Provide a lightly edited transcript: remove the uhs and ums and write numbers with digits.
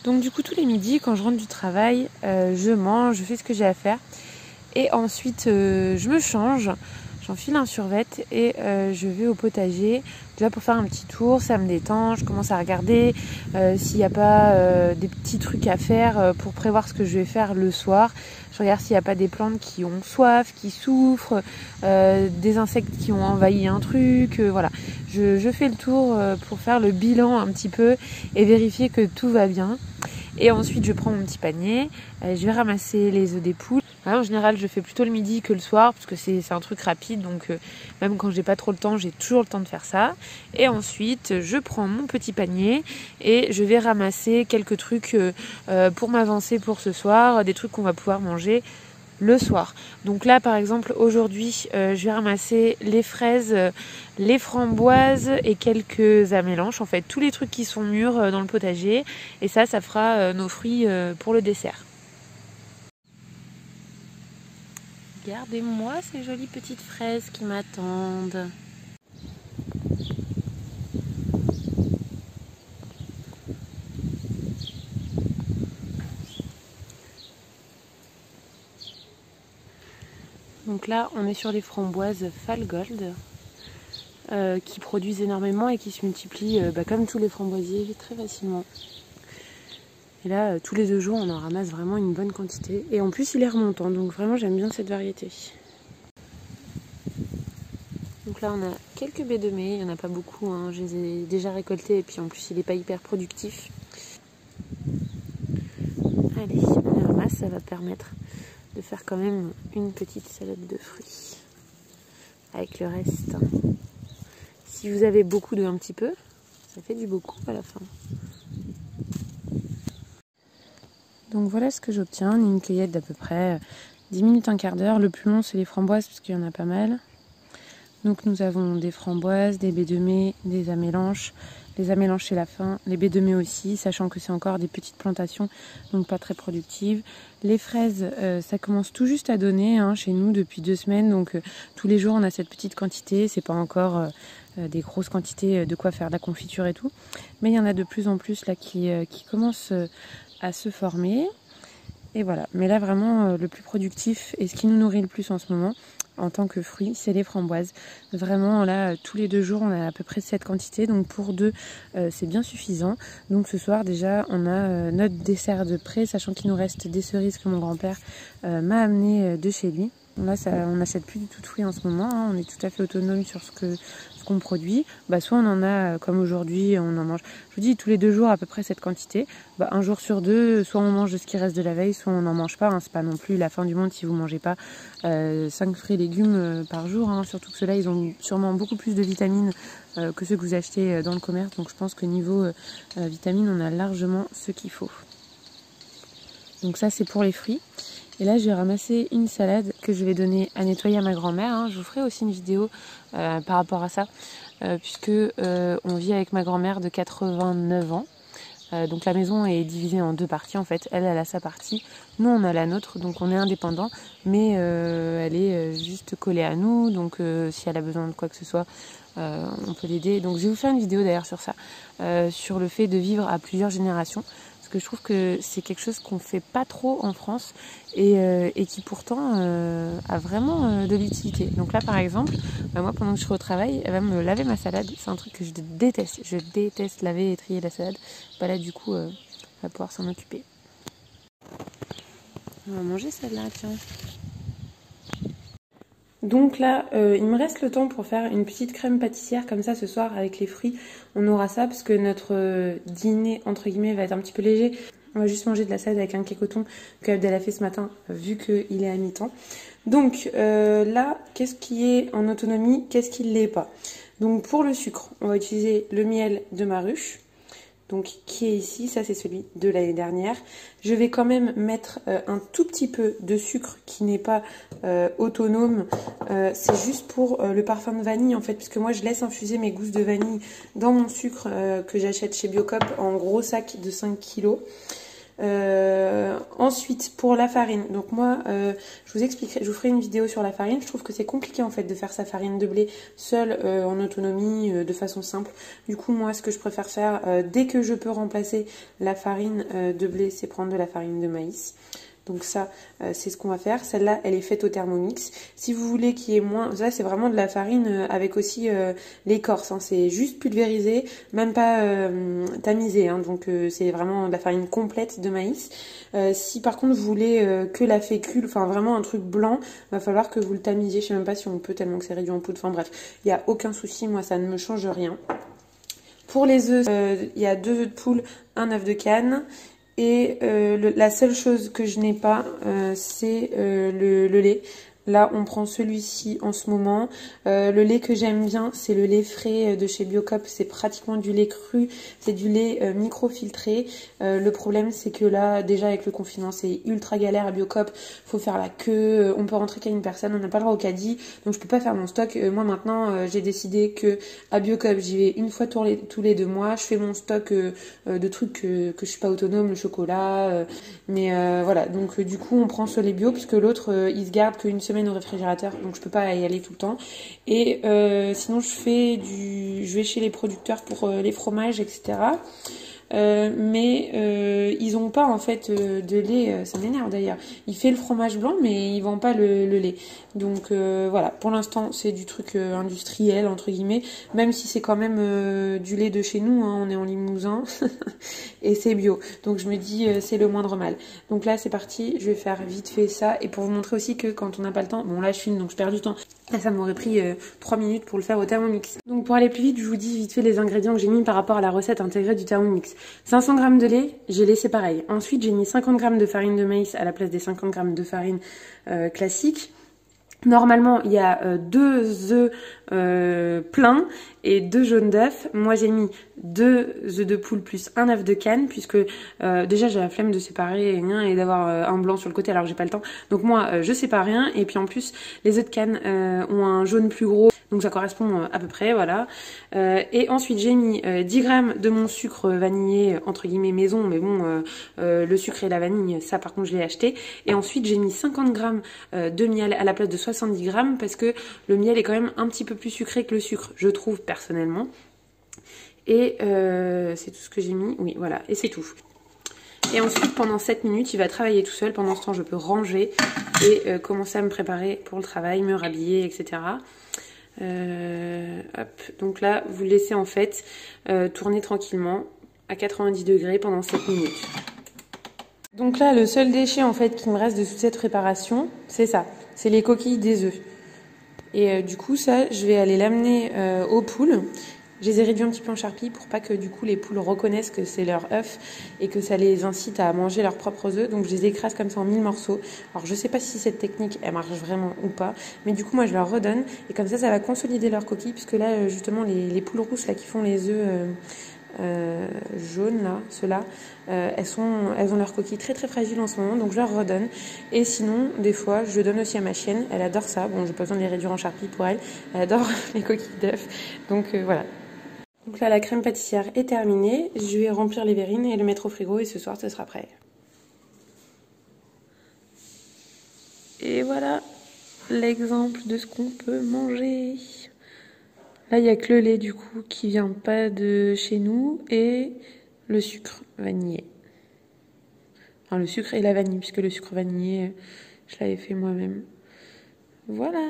Donc du coup tous les midis quand je rentre du travail, je mange, je fais ce que j'ai à faire. Et ensuite je me change, j'enfile un survêt et je vais au potager. Déjà pour faire un petit tour, ça me détend, je commence à regarder s'il n'y a pas des petits trucs à faire pour prévoir ce que je vais faire le soir. Je regarde s'il n'y a pas des plantes qui ont soif, qui souffrent, des insectes qui ont envahi un truc, voilà. Je fais le tour pour faire le bilan un petit peu et vérifier que tout va bien. Et ensuite je prends mon petit panier, je vais ramasser les œufs des poules. En général je fais plutôt le midi que le soir parce que c'est un truc rapide, donc même quand j'ai pas trop le temps, j'ai toujours le temps de faire ça. Et ensuite je prends mon petit panier et je vais ramasser quelques trucs pour m'avancer pour ce soir, des trucs qu'on va pouvoir manger le soir. Donc là par exemple aujourd'hui je vais ramasser les fraises, les framboises et quelques amélanches, en fait tous les trucs qui sont mûrs dans le potager, et ça fera nos fruits pour le dessert. Regardez-moi ces jolies petites fraises qui m'attendent. Donc là, on est sur les framboises Fallgold qui produisent énormément et qui se multiplient comme tous les framboisiers très facilement. Et là, tous les 2 jours, on en ramasse vraiment une bonne quantité. Et en plus, il est remontant, donc vraiment, j'aime bien cette variété. Donc là, on a quelques baies de mai, il n'y en a pas beaucoup, hein. Je les ai déjà récoltées et puis en plus, il n'est pas hyper productif. Allez, on les ramasse, ça va permettre de faire quand même une petite salade de fruits avec le reste. Si vous avez beaucoup de un petit peu, ça fait du beaucoup à la fin. Donc voilà ce que j'obtiens, une cueillette d'à peu près 10 minutes, un quart d'heure. Le plus long c'est les framboises parce qu'il y en a pas mal. Donc nous avons des framboises, des baies de mai, des amélanches. Les amélanches c'est la fin, les baies de mai aussi, sachant que c'est encore des petites plantations, donc pas très productives. Les fraises, ça commence tout juste à donner chez nous depuis 2 semaines, donc tous les jours on a cette petite quantité. C'est pas encore des grosses quantités de quoi faire de la confiture et tout, mais il y en a de plus en plus là qui commencent à se former. Et voilà, mais là vraiment le plus productif et ce qui nous nourrit le plus en ce moment en tant que fruit, c'est les framboises. Vraiment là tous les 2 jours on a à peu près cette quantité, donc pour 2 c'est bien suffisant. Donc ce soir déjà on a notre dessert de prêt, sachant qu'il nous reste des cerises que mon grand-père m'a amené de chez lui. Là on n'achète plus du tout de fruits en ce moment, hein. On est tout à fait autonome sur ce qu'on produit. Soit on en a comme aujourd'hui, on en mange, je vous dis, tous les 2 jours à peu près cette quantité. Un jour sur 2, soit on mange de ce qui reste de la veille, soit on n'en mange pas, hein. C'est pas non plus la fin du monde si vous mangez pas 5 fruits et légumes par jour, hein. Surtout que ceux-là ils ont sûrement beaucoup plus de vitamines que ceux que vous achetez dans le commerce, donc je pense que niveau vitamines on a largement ce qu'il faut. Donc ça c'est pour les fruits. Et là, je vais ramasser une salade que je vais donner à nettoyer à ma grand-mère, hein. Je vous ferai aussi une vidéo par rapport à ça, puisque on vit avec ma grand-mère de 89 ans. Donc la maison est divisée en 2 parties en fait. Elle a sa partie, nous on a la nôtre, donc on est indépendant, mais elle est juste collée à nous, donc si elle a besoin de quoi que ce soit, on peut l'aider. Donc je vais vous faire une vidéo d'ailleurs sur ça, sur le fait de vivre à plusieurs générations. Parce que je trouve que c'est quelque chose qu'on fait pas trop en France et qui pourtant a vraiment de l'utilité. Donc là par exemple, moi pendant que je serai au travail, elle va me laver ma salade. C'est un truc que je déteste. Je déteste laver et trier la salade. Là du coup, elle va pouvoir s'en occuper. On va manger celle-là, tiens. Donc là, il me reste le temps pour faire une petite crème pâtissière comme ça ce soir avec les fruits. On aura ça parce que notre dîner, entre guillemets, va être un petit peu léger. On va juste manger de la salade avec un kékoton que Abdel a fait ce matin, vu qu'il est à mi-temps. Donc là, qu'est-ce qui est en autonomie, qu'est-ce qui ne l'est pas? Donc pour le sucre, on va utiliser le miel de ma ruche. Donc qui est ici, ça c'est celui de l'année dernière. Je vais quand même mettre un tout petit peu de sucre qui n'est pas autonome. C'est juste pour le parfum de vanille en fait, puisque moi je laisse infuser mes gousses de vanille dans mon sucre que j'achète chez Biocop en gros sac de 5 kg. Ensuite, pour la farine, donc moi, je vous ferai une vidéo sur la farine. Je trouve que c'est compliqué en fait de faire sa farine de blé seule en autonomie, de façon simple. Du coup, moi, ce que je préfère faire, dès que je peux remplacer la farine de blé, c'est prendre de la farine de maïs. Donc ça, c'est ce qu'on va faire. Celle-là, elle est faite au Thermomix. Si vous voulez qu'il y ait moins... Ça, c'est vraiment de la farine avec aussi l'écorce. Hein. C'est juste pulvérisé, même pas tamisé. Hein. Donc c'est vraiment de la farine complète de maïs. Si par contre vous voulez que la fécule, enfin vraiment un truc blanc, va falloir que vous le tamisiez. Je sais même pas si on peut tellement que c'est réduit en poudre. Enfin bref, il n'y a aucun souci. Moi, ça ne me change rien. Pour les œufs, il y a 2 œufs de poule, un œuf de canne. Et la seule chose que je n'ai pas, c'est le lait. Là, on prend celui-ci en ce moment. Le lait que j'aime bien, c'est le lait frais de chez Biocop. C'est pratiquement du lait cru. C'est du lait microfiltré. Le problème, c'est que là, déjà avec le confinement, c'est ultra galère à Biocop. Faut faire la queue. On peut rentrer qu'à une personne. On n'a pas le droit au caddie. Donc, je peux pas faire mon stock. Moi, maintenant, j'ai décidé que à Biocop, j'y vais une fois tous les 2 mois. Je fais mon stock de trucs que je suis pas autonome, le chocolat. Mais voilà. Donc, du coup, on prend ce lait bio puisque l'autre, il se garde qu'une semaine au réfrigérateur, donc je peux pas y aller tout le temps. Et sinon je vais chez les producteurs pour les fromages, etc. Mais ils ont pas en fait de lait, ça m'énerve d'ailleurs. Il fait le fromage blanc mais ils vendent pas le lait. Donc voilà, pour l'instant c'est du truc industriel entre guillemets, même si c'est quand même du lait de chez nous, hein, on est en Limousin et c'est bio. Donc je me dis c'est le moindre mal. Donc là c'est parti, je vais faire vite fait ça et pour vous montrer aussi que quand on n'a pas le temps, bon là je filme donc je perds du temps. Là, ça m'aurait pris 3 minutes pour le faire au Thermomix. Donc pour aller plus vite, je vous dis vite fait les ingrédients que j'ai mis par rapport à la recette intégrée du Thermomix. 500 g de lait, j'ai laissé pareil. Ensuite, j'ai mis 50 g de farine de maïs à la place des 50 g de farine classique. Normalement, il y a 2 œufs pleins et 2 jaunes d'œufs. Moi, j'ai mis 2 œufs de poule plus un œuf de canne, puisque déjà, j'ai la flemme de séparer et d'avoir un blanc sur le côté alors que j'ai pas le temps. Donc moi, je sépare rien. Et puis en plus, les œufs de canne ont un jaune plus gros. Donc ça correspond à peu près, voilà. Et ensuite, j'ai mis 10 g de mon sucre vanillé, entre guillemets maison, mais bon, le sucre et la vanille, ça par contre, je l'ai acheté. Et ensuite, j'ai mis 50 g de miel à la place de 70 g, parce que le miel est quand même un petit peu plus sucré que le sucre, je trouve, personnellement. Et c'est tout ce que j'ai mis, oui, voilà, et c'est tout. Et ensuite, pendant 7 minutes, il va travailler tout seul. Pendant ce temps, je peux ranger et commencer à me préparer pour le travail, me rhabiller, etc. Hop. Donc là, vous laissez en fait tourner tranquillement à 90 degrés pendant 7 minutes. Donc là, le seul déchet en fait qui me reste de toute cette préparation, c'est ça, c'est les coquilles des œufs. Et du coup, ça, je vais aller l'amener aux poules. Je les ai réduits un petit peu en charpie pour pas que du coup les poules reconnaissent que c'est leur œuf et que ça les incite à manger leurs propres œufs. Donc je les écrase comme ça en 1000 morceaux. Alors je sais pas si cette technique elle marche vraiment ou pas, mais du coup moi je leur redonne et comme ça va consolider leurs coquilles, puisque là justement les poules rousses là qui font les œufs jaunes là, ceux-là, elles ont leurs coquilles très très fragiles en ce moment, donc je leur redonne. Et sinon des fois je donne aussi à ma chienne, elle adore ça. Bon, j'ai pas besoin de les réduire en charpie pour elle, elle adore les coquilles d'œufs. Donc voilà. Donc là, la crème pâtissière est terminée. Je vais remplir les verrines et le mettre au frigo et ce soir, ce sera prêt. Et voilà l'exemple de ce qu'on peut manger. Là, il n'y a que le lait du coup qui vient pas de chez nous et le sucre vanillé. Enfin, le sucre et la vanille, puisque le sucre vanillé, je l'avais fait moi-même. Voilà.